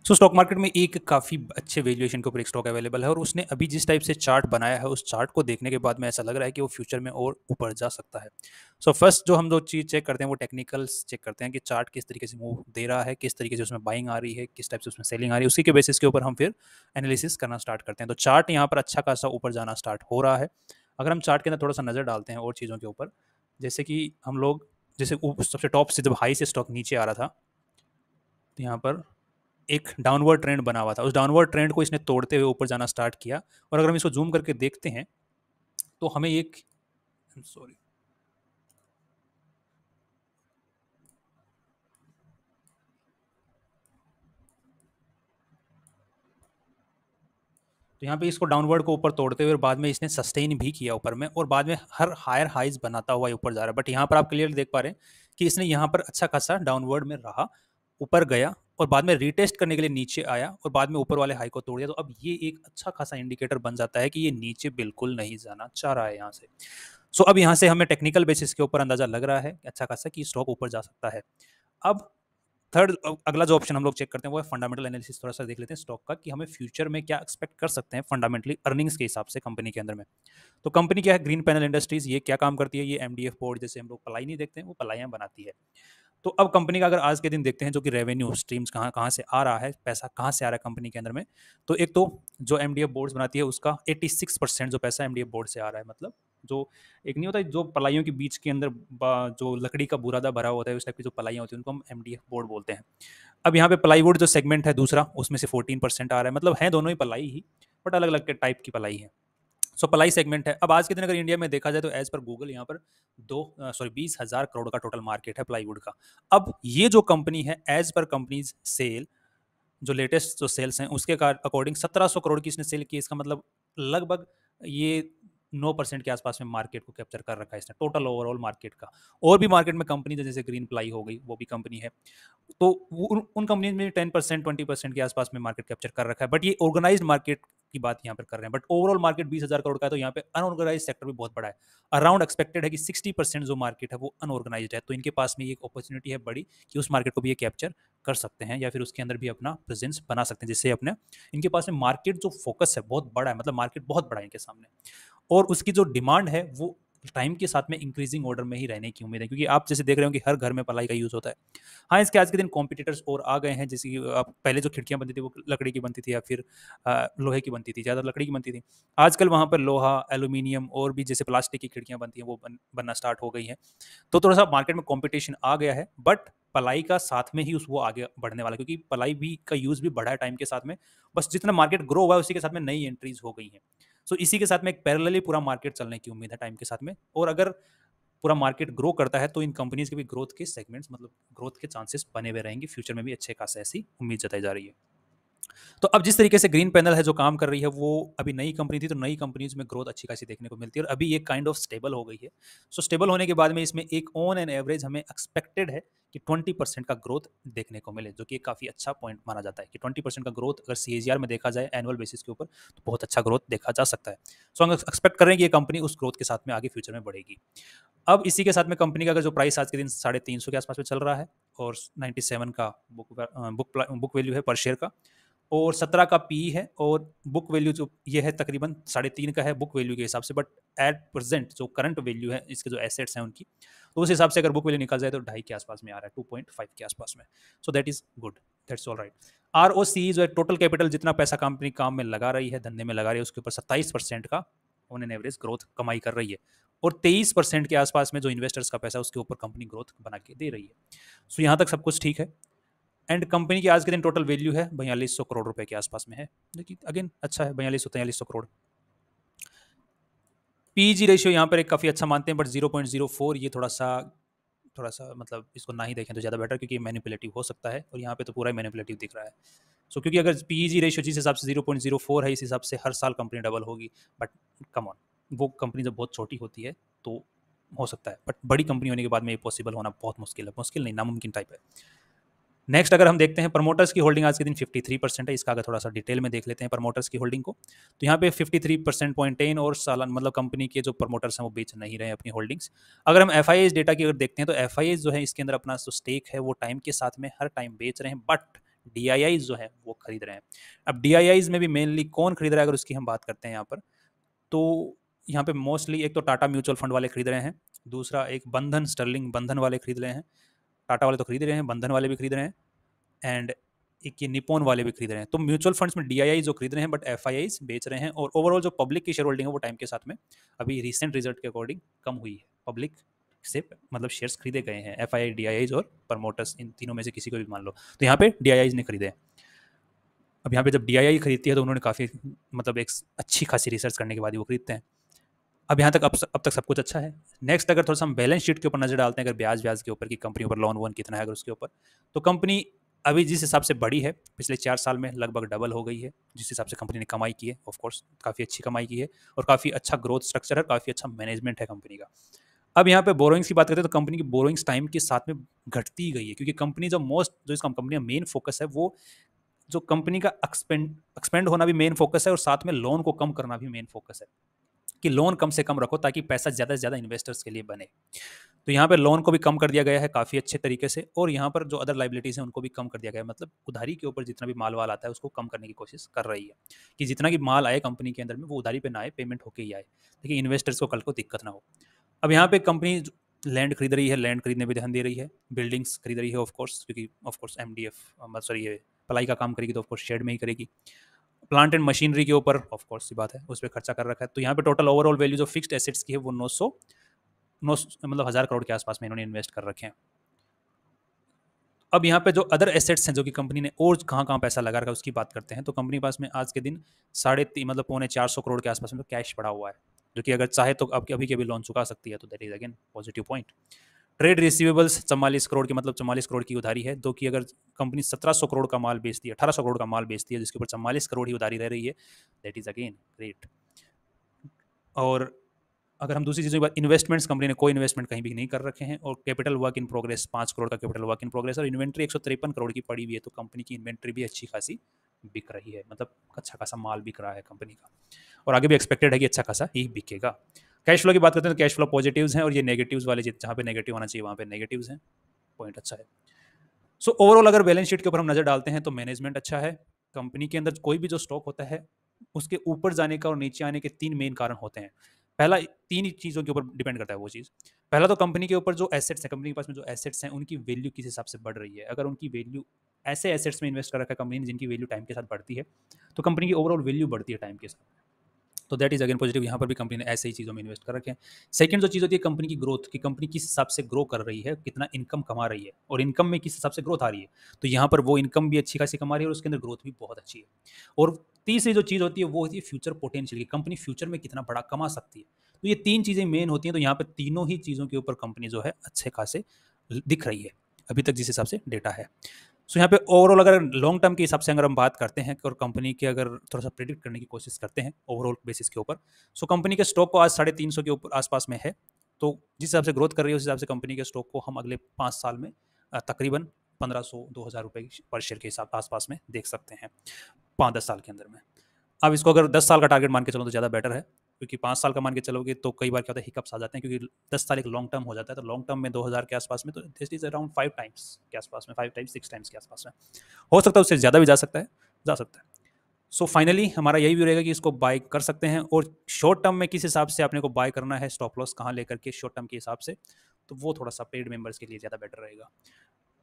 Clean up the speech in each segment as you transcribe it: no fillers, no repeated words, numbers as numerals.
सो stock market में एक काफ़ी अच्छे वैल्यूएशन के ऊपर एक स्टॉक अवेलेबल है और उसने अभी जिस टाइप से चार्ट बनाया है उस चार्ट को देखने के बाद में ऐसा लग रहा है कि वो फ्यूचर में और ऊपर जा सकता है। सो फर्स्ट जो हम दो चीज़ चेक करते हैं वो टेक्निकल्स चेक करते हैं कि चार्ट किस तरीके से मूव दे रहा है, किस तरीके से उसमें बाइंग आ रही है, किस टाइप से उसमें सेलिंग आ रही है, उसी के बेसिस के ऊपर हम फिर एनालिसिस करना स्टार्ट करते हैं। तो चार्ट यहाँ पर अच्छा खासा ऊपर जाना स्टार्ट हो रहा है। अगर हम चार्ट के अंदर थोड़ा सा नज़र डालते हैं और चीज़ों के ऊपर, जैसे कि हम लोग जैसे सबसे टॉप से जब हाई से स्टॉक नीचे आ रहा था, तो यहाँ पर एक डाउनवर्ड ट्रेंड बना हुआ था। उस डाउनवर्ड ट्रेंड को इसने तोड़ते हुए ऊपर जाना स्टार्ट किया और अगर हम इसको जूम करके देखते हैं तो हमें एक सॉरी तो यहाँ पे इसको डाउनवर्ड को ऊपर तोड़ते हुए बाद में इसने सस्टेन भी किया ऊपर में और बाद में हर हायर हाइज बनाता हुआ ऊपर जा रहा है। बट यहाँ पर आप क्लियरली देख पा रहे हैं कि इसने यहाँ पर अच्छा खासा डाउनवर्ड में रहा, ऊपर गया और बाद में रिटेस्ट करने के लिए नीचे आया और बाद में ऊपर वाले हाई को तोड़ दिया। तो अब ये एक अच्छा खासा इंडिकेटर बन जाता है कि ये नीचे बिल्कुल नहीं जाना चाह रहा है यहाँ से। सो अब यहाँ से हमें टेक्निकल बेसिस के ऊपर अंदाजा लग रहा है अच्छा खासा कि स्टॉक ऊपर जा सकता है। अब थर्ड अगला जो ऑप्शन हम लोग चेक करते हैं वो है फंडामेंटल एनालिसिस। थोड़ा सा देख लेते हैं स्टॉक का कि हमें फ्यूचर में क्या एक्सपेक्ट कर सकते हैं फंडामेंटली अर्निंग्स के हिसाब से कंपनी के अंदर में। तो कंपनी क्या है, ग्रीन पैनल इंडस्ट्रीज, ये क्या काम करती है, ये एमडीएफ बोर्ड जैसे हम लोग पलाई नहीं देखते हैं वो पलाइयाँ बनाती है। तो अब कंपनी का अगर आज के दिन देखते हैं जो कि रेवेन्यू स्ट्रीम्स कहाँ कहाँ से आ रहा है, पैसा कहाँ से आ रहा है कंपनी के अंदर में, तो एक तो जो एमडीएफ बोर्ड्स बनाती है उसका 86% जो पैसा एमडीएफ बोर्ड से आ रहा है। मतलब जो एक नहीं होता जो पलाइयों के बीच के अंदर जो लकड़ी का बुरादा भरा होता है उस टाइप की जो पलाइयाँ होती हैं उनको हम एमडीएफ बोर्ड बोलते हैं। अब यहाँ पे प्लाईवुड जो सेगमेंट है दूसरा उसमें से 14% आ रहा है। मतलब है दोनों ही पलाई ही, बट अलग अलग टाइप की पलाई है। सो पलाई सेगमेंट है। अब आज के दिन अगर इंडिया में देखा जाए तो एज पर गूगल यहाँ पर 20,000 करोड़ का टोटल मार्केट है प्लाईवुड का। अब ये जो कंपनी है एज पर कंपनीज सेल, जो लेटेस्ट जो सेल्स हैं उसके अकॉर्डिंग 1700 करोड़ की इसने सेल की। इसका मतलब लगभग ये 9% के आसपास में मार्केट को कैप्चर कर रखा है इसने टोटल ओवरऑल मार्केट का। और भी मार्केट में कंपनी जैसे ग्रीन प्लाई हो गई वो भी कंपनी है, तो उन कंपनीज में 10% 20% के आसपास में मार्केट कैप्चर कर रखा है। बट ये ऑर्गेनाइज्ड मार्केट की बात यहाँ पर कर रहे हैं। बट ओवरऑल मार्केट 20,000 करोड़ का है तो यहाँ पे अनऑर्गेनाइज सेक्टर भी बहुत बड़ा है। अराउंड एक्सपेक्टेड है कि 60% जो मार्केट है वो अनऑर्गेनाइज है। तो इनके पास में एक अपॉर्चुनिटी है बड़ी कि उस मार्केट को भी ये कैप्चर कर सकते हैं या फिर उसके अंदर भी अपना प्रेजेंस बना सकते हैं, जिससे अपने इनके पास में मार्केट जो फोकस है बहुत बड़ा है। मतलब मार्केट बहुत बड़ा है इनके सामने और उसकी जो डिमांड है वो टाइम के साथ में इंक्रीजिंग ऑर्डर में ही रहने की उम्मीद है, क्योंकि आप जैसे देख रहे हो कि हर घर में पलाई का यूज़ होता है। हाँ, इसके आज के दिन कॉम्पिटिटर्स और आ गए हैं, जैसे कि पहले जो खिड़कियाँ बनती थी वो लकड़ी की बनती थी या फिर लोहे की बनती थी, ज़्यादा लकड़ी की बनती थी। आजकल वहाँ पर लोहा, एल्यूमिनियम और भी जैसे प्लास्टिक की खिड़कियाँ बनती हैं वो बनना स्टार्ट हो गई हैं। तो थोड़ा सा मार्केट में कॉम्पिटिशन आ गया है, बट पलाई का साथ में ही उस वो आगे बढ़ने वाला है, क्योंकि पलाई भी का यूज़ भी बढ़ा है टाइम के साथ में। बस जितना मार्केट ग्रो हुआ है उसी के साथ में नई एंट्रीज हो गई हैं। सो इसी के साथ में एक पैरेलली पूरा मार्केट चलने की उम्मीद है टाइम के साथ में। और अगर पूरा मार्केट ग्रो करता है तो इन कंपनीज के भी ग्रोथ के सेगमेंट्स मतलब ग्रोथ के चांसेस बने हुए रहेंगे फ्यूचर में भी अच्छे खासे, ऐसी उम्मीद जताई जा रही है। तो अब जिस तरीके से ग्रीन पैनल है जो काम कर रही है वो अभी नई कंपनी थी, तो नई कंपनीज में ग्रोथ अच्छी खासी देखने को मिलती है और अभी ये काइंड ऑफ स्टेबल हो गई है। सो स्टेबल होने के बाद में इसमें एक ऑन एन एवरेज हमें एक्सपेक्टेड है कि 20% का ग्रोथ देखने को मिले, जो कि एक काफ़ी अच्छा पॉइंट माना जाता है कि 20% का ग्रोथ अगर CAGR में देखा जाए एनुअल बेसिस के ऊपर तो बहुत अच्छा ग्रोथ देखा जा सकता है। सो हम एक्सपेक्ट कर रहे हैं कि ये कंपनी उस ग्रोथ के साथ में आगे फ्यूचर में बढ़ेगी। अब इसी के साथ में कंपनी का अगर जो प्राइस आज के दिन 350 के आसपास में चल रहा है और 97 का बुक वैल्यू है पर शेयर का और 17 का पी है और बुक वैल्यू जो ये है तकरीबन 3.5 का है बुक वैल्यू के हिसाब से। बट एट प्रेजेंट जो करंट वैल्यू है इसके जो एसेट्स हैं उनकी, तो उस हिसाब से अगर बुक वैल्यू निकल जाए तो 2.5 के आसपास में आ रहा है, 2.5 के आसपास में। So that is good, that's all right. ROC जो है टोटल कैपिटल जितना पैसा कंपनी काम में लगा रही है, धंधे में लगा रही है, उसके ऊपर 27% का ऑन एन एवरेज ग्रोथ कमाई कर रही है और 23% के आसपास में जो इन्वेस्टर्स का पैसा है उसके ऊपर कंपनी ग्रोथ बना के दे रही है। सो यहाँ तक सब कुछ ठीक है। एंड कंपनी की आज के दिन टोटल वैल्यू है 4200 करोड़ रुपए के आसपास में है, देखिए अगेन अच्छा है 4200 करोड़। पीजी रेशियो यहाँ पर एक काफ़ी अच्छा मानते हैं, बट 0.04 ये थोड़ा सा मतलब इसको ना ही देखें तो ज़्यादा बेटर, क्योंकि मैनिपुलेटिव हो सकता है और यहाँ पे तो पूरा ही मैनिपुलेटिव दिख रहा है। सो क्योंकि अगर पीजी रेशियो जिस हिसाब से 0.04 है इस हिसाब से हर साल कंपनी डबल होगी, बट कम ऑन, वो कंपनी जब बहुत छोटी होती है तो हो सकता है, बट बड़ी कंपनी होने के बाद में ये पॉसिबल होना बहुत मुश्किल है, मुश्किल नहीं नामुमकिन टाइप है। नेक्स्ट अगर हम देखते हैं प्रमोटर्स की होल्डिंग आज के दिन 53% है। इसका अगर थोड़ा सा डिटेल में देख लेते हैं प्रमोटर्स की होल्डिंग को, तो यहाँ पे 53.10 और सालाना मतलब कंपनी के जो प्रमोटर्स हैं वो बेच नहीं रहे हैं अपनी होल्डिंग्स। अगर हम FIIs डेटा की अगर देखते हैं तो FIIs जो है इसके अंदर अपना जो स्टेक है वो टाइम के साथ में हर टाइम बेच रहे हैं, बट DIIs जो है वो खरीद रहे हैं। अब DIIs में भी मेनली कौन खरीद रहा है अगर उसकी हम बात करते हैं यहाँ पर, तो यहाँ पे मोस्टली एक तो टाटा म्यूचुअल फंड वाले खरीद रहे हैं, दूसरा एक बंधन स्टर्लिंग बंधन वाले खरीद रहे हैं, टाटा वाले तो खरीद रहे हैं, बंधन वाले भी खरीद रहे हैं, एंड एक ये निपोन वाले भी खरीद रहे हैं। तो म्यूचुअल फंड्स में DII जो खरीद रहे हैं, बट FIIs बेच रहे हैं। और ओवरऑल जो पब्लिक की शेयर होल्डिंग है वो टाइम के साथ में अभी रिसेंट रिजल्ट के अकॉर्डिंग कम हुई है। पब्लिक से मतलब शेयर्स खरीदे गए हैं, FII, DIIs और प्रमोटर्स, इन तीनों में से किसी को भी मान लो। तो यहाँ पे DIIs ने खरीदे हैं। अब यहाँ पे जब DII खरीदती है तो उन्होंने काफ़ी मतलब एक अच्छी खासी रिसर्च करने के बाद ही वो खरीदते हैं। अब यहाँ तक अब तक सब कुछ अच्छा है। नेक्स्ट अगर थोड़ा सा हम बैलेंस शीट के ऊपर नजर डालते हैं, अगर ब्याज के ऊपर की कंपनी पर लोन वोन कितना है अगर उसके ऊपर, तो कंपनी अभी जिस हिसाब से बढ़ी है पिछले 4 साल में लगभग डबल हो गई है। जिस हिसाब से कंपनी ने कमाई की है, ऑफ कोर्स काफ़ी अच्छी कमाई की है और काफ़ी अच्छा ग्रोथ स्ट्रक्चर है, काफ़ी अच्छा मैनेजमेंट है कंपनी का। अब यहाँ पे बोरोइंग्स की बात करते हैं तो कंपनी की बोरोइंग्स टाइम के साथ में घटती ही गई है, क्योंकि कंपनी जो इसका कंपनी का मेन फोकस है वो जो कंपनी का एक्सपेंड होना भी मेन फोकस है और साथ में लोन को कम करना भी मेन फोकस है कि लोन कम से कम रखो ताकि पैसा ज़्यादा से ज़्यादा इन्वेस्टर्स के लिए बने। तो यहाँ पे लोन को भी कम कर दिया गया है काफ़ी अच्छे तरीके से, और यहाँ पर जो अदर लाइबिलिटीज़ हैं उनको भी कम कर दिया गया है। मतलब उधारी के ऊपर जितना भी माल वाल आता है उसको कम करने की कोशिश कर रही है कि जितना कि माल आए कंपनी के अंदर में वो उधारी पे ना आए, पेमेंट होके ही आए, ताकि इन्वेस्टर्स को कल को दिक्कत ना हो। अब यहाँ पे कंपनी लैंड खरीद रही है, लैंड खरीदने पे ध्यान दे रही है, बिल्डिंग्स खरीद रही है ऑफ कोर्स, क्योंकि ऑफ कोर्स MDF सॉरी ये पलाई का काम करेगी तो ऑफ कोर्स शेड में ही करेगी। प्लांट एंड मशीनरी के ऊपर ऑफ कोर्स सी बात है उस पर खर्चा कर रखा है। तो यहाँ पे टोटल ओवरऑल वैल्यू जो फिक्स्ड एसेट्स की है वो 900 मतलब 1000 करोड़ के आसपास में इन्होंने इन्वेस्ट कर रखे हैं। अब यहाँ पे जो अदर एसेट्स हैं जो कि कंपनी ने और कहाँ कहाँ पैसा लगा रखा है उसकी बात करते हैं। तो कंपनी के पास में आज के दिन 3.5 मतलब 450 करोड़ के आसपास में तो कैश पड़ा हुआ है, जो कि अगर चाहे तो अब अभी के अभी लोन चुका सकती है। तो that is again positive point. Trade receivables 44 crore की, मतलब 44 करोड़ की उधारी है, तो कि अगर कंपनी 1700 करोड़ का माल बेचती है, 1800 करोड़ का माल बेचती है जिसके ऊपर 44 करोड़ ही उधारी रह रही है, दैट इज अगेन ग्रेट। और अगर हम दूसरी चीज़ों की बात, इन्वेस्टमेंट्स कंपनी ने कोई इन्वेस्टमेंट कहीं भी नहीं कर रखे हैं, और capital work in progress 5 crore का कैपिटल वर्क इन प्रोग्रेस, और इन्वेंट्री 153 करोड़ की पड़ी हुई है। तो कंपनी की इन्वेंट्री भी अच्छी खासी बिक रही है, मतलब अच्छा खासा माल बिक रहा है कंपनी का, और आगे भी एक्सपेक्टेड है कि अच्छा खासा ही बिकेगा। कैश फ्लो की बात करते हैं तो कैश फ्लो पॉजिटिव्स हैं, और ये नेगेटिव्स वाले जहाँ पे नेगेटिव आना चाहिए वहाँ पे नेगेटिव्स हैं, पॉइंट अच्छा है। सो ओवरऑल अगर बैलेंस शीट के ऊपर हम नजर डालते हैं तो मैनेजमेंट अच्छा है। कंपनी के अंदर कोई भी जो स्टॉक होता है उसके ऊपर जाने का और नीचे आने के 3 मेन कारण होते हैं। पहला 3 ही चीज़ों के ऊपर डिपेंड करता है वो चीज़। पहला तो कंपनी के ऊपर जो एसेट्स है, कंपनी के पास में जो एसेट्स हैं उनकी वैल्यू किस हिसाब से बढ़ रही है। अगर उनकी वैल्यू ऐसे एसेट्स में इन्वेस्ट कर रखा है कंपनी ने जिनकी वैल्यू टाइम के साथ बढ़ती है, तो कंपनी की ओवरऑल वैल्यू बढ़ती है टाइम के साथ। तो दैट इज अगेन पॉजिटिव। यहाँ पर भी कंपनी ने ऐसे ही चीज़ों में इन्वेस्ट कर रखे हैं। सेकंड जो चीज़ होती है कंपनी की ग्रोथ, कि कंपनी किस हिसाब से ग्रो कर रही है, कितना इनकम कमा रही है, और इनकम में किस हिसाब से ग्रोथ आ रही है। तो यहाँ पर वो इनकम भी अच्छी खासी कमा रही है और उसके अंदर ग्रोथ भी बहुत अच्छी है। और तीसरी जो चीज़ होती है वो होती है फ्यूचर पोटेंशियल, की कंपनी फ्यूचर में कितना बड़ा कमा सकती है। तो ये 3 चीज़ें मेन होती हैं। तो यहाँ पर तीनों ही चीज़ों के ऊपर कंपनी जो है अच्छे खासे दिख रही है अभी तक जिस हिसाब से डेटा है। सो यहाँ पे ओवरऑल अगर लॉन्ग टर्म के हिसाब से अगर हम बात करते हैं और कंपनी के अगर थोड़ा सा प्रिडिक्ट करने की कोशिश करते हैं ओवरऑल बेसिस के ऊपर, सो कंपनी के स्टॉक को आज 350 के ऊपर आसपास में है। तो जिस हिसाब से ग्रोथ कर रही है उस हिसाब से कंपनी के स्टॉक को हम अगले 5 साल में तकरीबन 1500-2000 रुपये पर शेयर के हिसाब आसपास में देख सकते हैं 5-10 साल के अंदर में। अब इसको अगर 10 साल का टारगेट मान के चलो तो ज़्यादा बेटर है, क्योंकि 5 साल का मान के चलोगे तो कई बार क्या होता है हिकअप्स आ जाते हैं, क्योंकि 10 साल एक लॉन्ग टर्म हो जाता है। तो लॉन्ग टर्म में 2000 के आसपास में, तो दिस इज अराउंड 5 टाइम्स के आसपास में, 5 टाइम्स 6 टाइम्स के आसपास में हो सकता है, उससे ज़्यादा भी जा सकता है, जा सकता है। सो फाइनली हमारा यही व्यू रहेगा कि इसको बाय कर सकते हैं। और शॉर्ट टर्म में किस हिसाब से अपने को बाय करना है, स्टॉप लॉस कहाँ लेकर के शॉर्ट टर्म के हिसाब से, तो वो थोड़ा सा पेड मेंबर्स के लिए ज़्यादा बेटर रहेगा।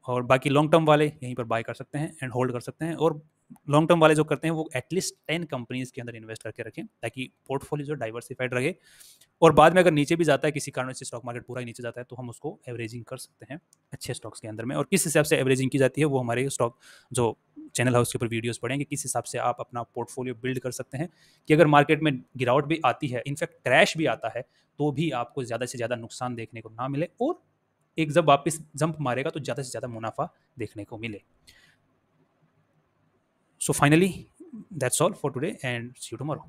और बाकी लॉन्ग टर्म वाले यहीं पर बाय कर सकते हैं एंड होल्ड कर सकते हैं। और लॉन्ग टर्म वाले जो करते हैं वो एटलीस्ट 10 कंपनीज के अंदर इन्वेस्ट करके रखें, ताकि पोर्टफोलियो जो डाइवर्सिफाइड रहे। और बाद में अगर नीचे भी जाता है किसी कारण से, स्टॉक मार्केट पूरा ही नीचे जाता है, तो हम उसको एवरेजिंग कर सकते हैं अच्छे स्टॉक्स के अंदर में। और किस हिसाब से एवरेजिंग की जाती है वो हमारे स्टॉक जो चैनल है उसके ऊपर वीडियोस पढ़ेंगे, किस हिसाब से आप अपना पोर्टफोलियो बिल्ड कर सकते हैं कि अगर मार्केट में गिरावट भी आती है, इनफैक्ट क्रैश भी आता है, तो भी आपको ज़्यादा से ज़्यादा नुकसान देखने को ना मिले, और एक जब वापस जंप मारेगा तो ज़्यादा से ज़्यादा मुनाफा देखने को मिले। So finally that's all for today and see you tomorrow.